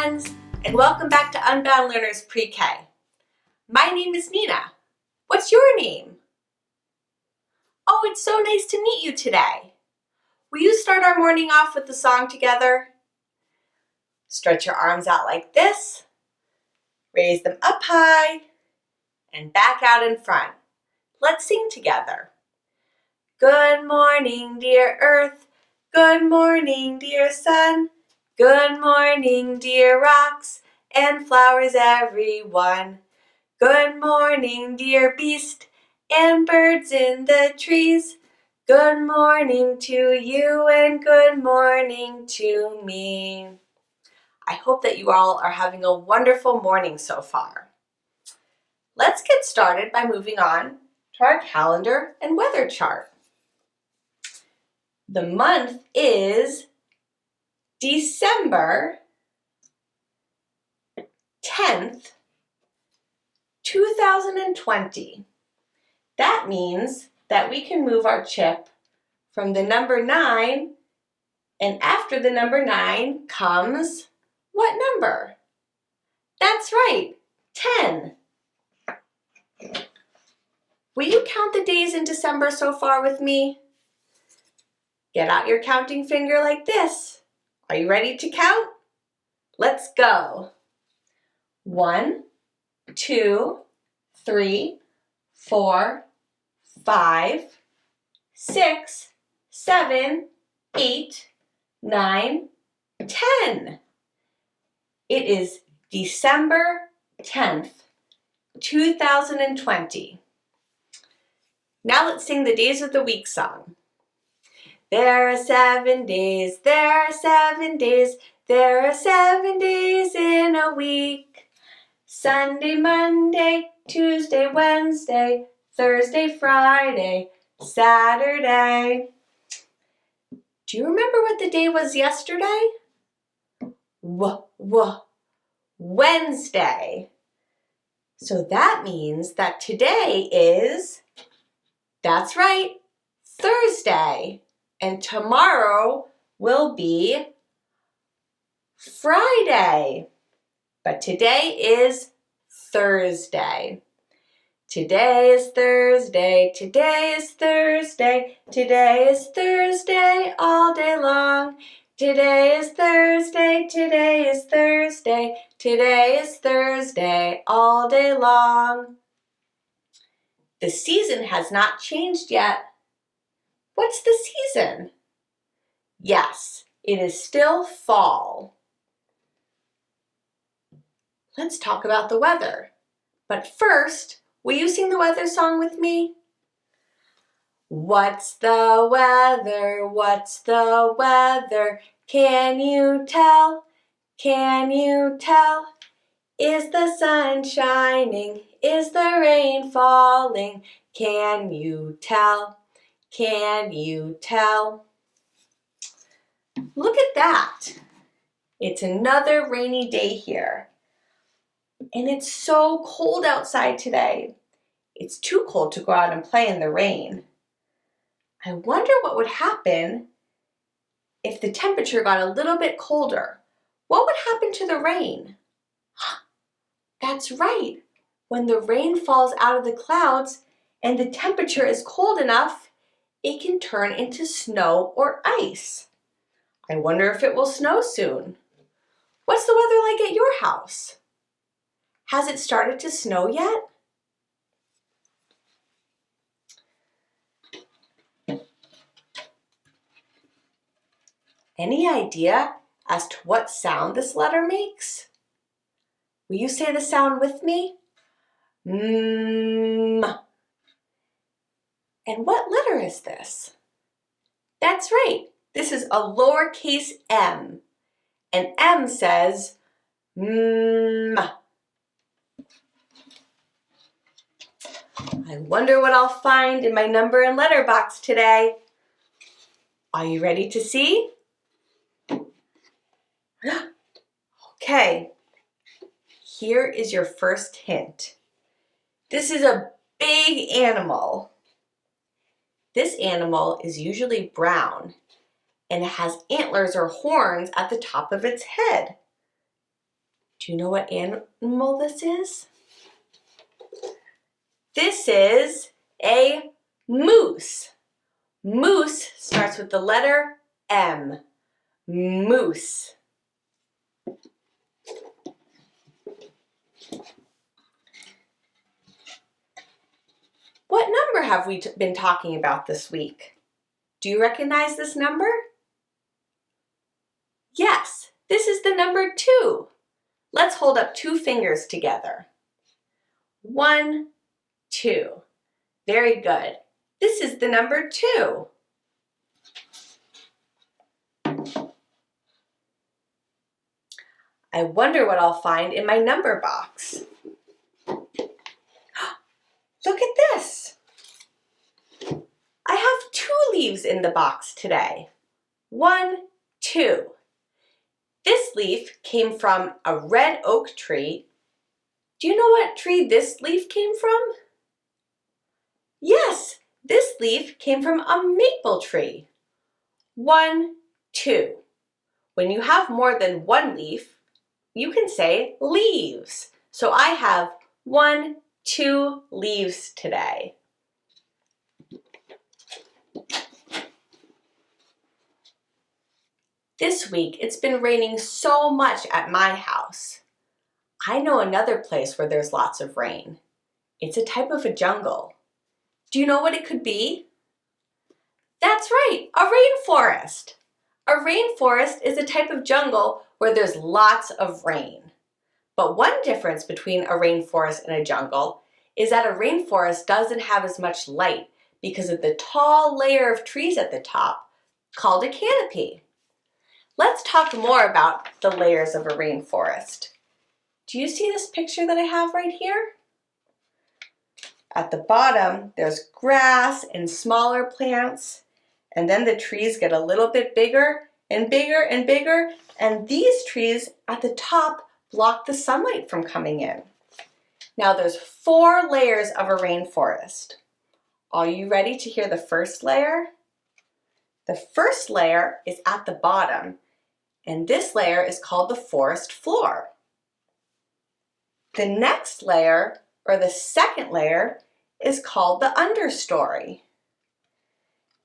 friends, and welcome back to Unbound Learners Pre-K. My name is Nina. What's your name? Oh, it's so nice to meet you today. Will you start our morning off with the song together? Stretch your arms out like this, raise them up high, and back out in front. Let's sing together. Good morning, dear earth. Good morning, dear sun. Good morning, dear rocks and flowers, everyone. Good morning, dear beast and birds in the trees. Good morning to you and good morning to me. I hope that you all are having a wonderful morning so far. Let's get started by moving on to our calendar and weather chart. The month is December 10th, 2020. That means that we can move our chip from the number 9, and after the number 9 comes what number? That's right, 10. Will you count the days in December so far with me? Get out your counting finger like this. Are you ready to count? Let's go. 1, 2, 3, 4, 5, 6, 7, 8, 9, 10. It is December 10th, 2020. Now let's sing the Days of the Week song. There are 7 days, there are 7 days, there are 7 days in a week. Sunday, Monday, Tuesday, Wednesday, Thursday, Friday, Saturday. Do you remember what the day was yesterday? Wednesday. So that means that today is, that's right, Thursday. And tomorrow will be Friday. But today is Thursday. Today is Thursday, today is Thursday, today is Thursday all day long. Today is Thursday, today is Thursday, today is Thursday all day long. The season has not changed yet. What's the season? Yes, it is still fall. Let's talk about the weather. But first, will you sing the weather song with me? What's the weather? What's the weather? Can you tell? Can you tell? Is the sun shining? Is the rain falling? Can you tell? Can you tell? Look at that. It's another rainy day here. And it's so cold outside today. It's too cold to go out and play in the rain. I wonder what would happen if the temperature got a little bit colder. What would happen to the rain? That's right. When the rain falls out of the clouds and the temperature is cold enough, it can turn into snow or ice. I wonder if it will snow soon. What's the weather like at your house? Has it started to snow yet? Any idea as to what sound this letter makes? Will you say the sound with me? Mm. And what letter is this? That's right. This is a lowercase m. And M says mm. I wonder what I'll find in my number and letter box today. Are you ready to see? Okay, here is your first hint. This is a big animal. This animal is usually brown and it has antlers or horns at the top of its head. Do you know what animal this is? This is a moose. Moose starts with the letter M. Moose. What number have we been talking about this week? Do you recognize this number? Yes, this is the number 2. Let's hold up 2 fingers together. 1, 2. Very good. This is the number 2. I wonder what I'll find in my number box. Look at this. I have 2 leaves in the box today. 1, 2. This leaf came from a red oak tree. Do you know what tree this leaf came from? Yes, this leaf came from a maple tree. 1, 2. When you have more than 1 leaf, you can say leaves. So I have 1, 2 leaves today. This week, it's been raining so much at my house. I know another place where there's lots of rain. It's a type of a jungle. Do you know what it could be? That's right, a rainforest. A rainforest is a type of jungle where there's lots of rain. But one difference between a rainforest and a jungle is that a rainforest doesn't have as much light because of the tall layer of trees at the top called a canopy. Let's talk more about the layers of a rainforest. Do you see this picture that I have right here? At the bottom, there's grass and smaller plants, and then the trees get a little bit bigger and bigger and bigger, and these trees at the top block the sunlight from coming in. Now there's 4 layers of a rainforest. Are you ready to hear the first layer? The first layer is at the bottom, and this layer is called the forest floor. The next layer, or the second layer, is called the understory.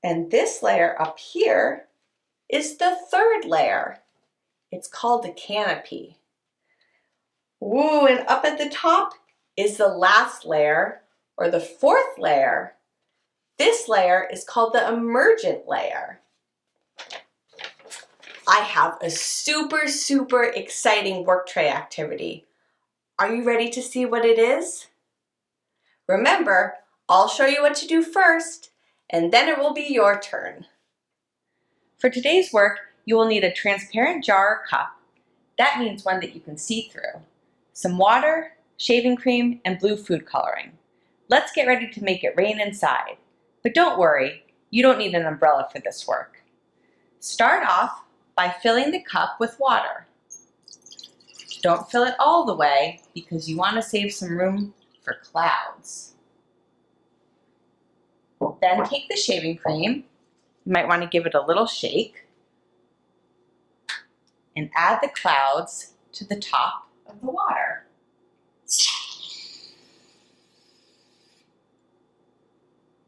And this layer up here is the third layer. It's called the canopy. Ooh, and up at the top is the last layer, or the 4th layer. This layer is called the emergent layer. I have a super exciting work tray activity. Are you ready to see what it is? Remember, I'll show you what to do first, and then it will be your turn. For today's work, you will need a transparent jar or cup. That means one that you can see through. Some water, shaving cream, and blue food coloring. Let's get ready to make it rain inside. But don't worry, you don't need an umbrella for this work. Start off by filling the cup with water. Don't fill it all the way because you want to save some room for clouds. Then take the shaving cream. You might want to give it a little shake and add the clouds to the top of the water.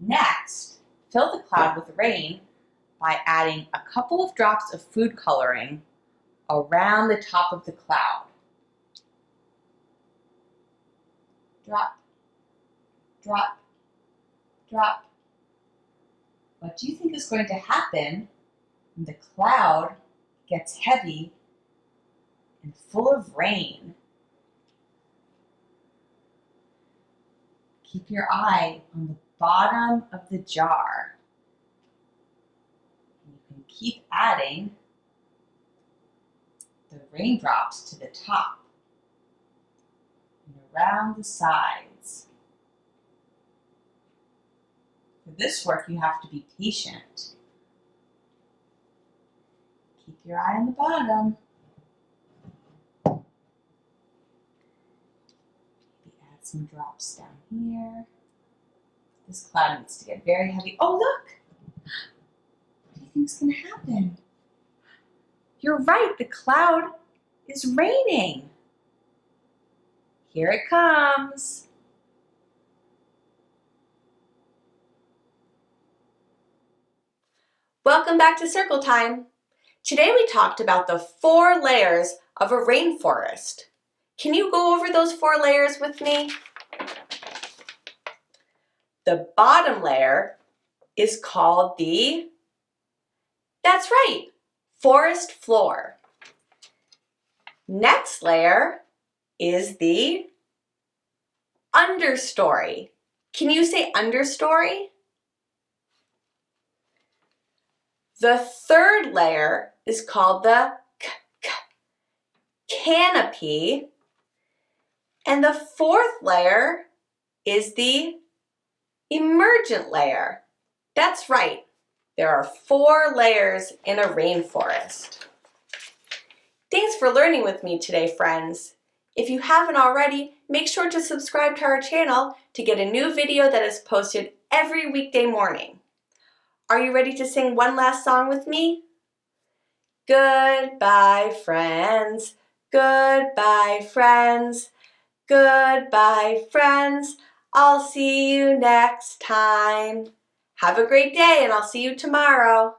Next, fill the cloud with rain by adding a couple of drops of food coloring around the top of the cloud. Drop, drop, drop. What do you think is going to happen when the cloud gets heavy and full of rain? Keep your eye on the bottom of the jar. You can keep adding the raindrops to the top and around the sides. For this work, you have to be patient. Keep your eye on the bottom. Maybe add some drops down here. This cloud needs to get very heavy. Oh, look! What do you think is going to happen? You're right, the cloud is raining. Here it comes. Welcome back to Circle Time. Today we talked about the 4 layers of a rainforest. Can you go over those 4 layers with me? The bottom layer is called that's right, forest floor. Next layer is the understory. Can you say understory? The third layer is called the canopy. And the fourth layer is the emergent layer. That's right, there are 4 layers in a rainforest. Thanks for learning with me today, friends. If you haven't already, make sure to subscribe to our channel to get a new video that is posted every weekday morning. Are you ready to sing one last song with me? Goodbye, friends. Goodbye, friends. Goodbye, friends. I'll see you next time. Have a great day, and I'll see you tomorrow.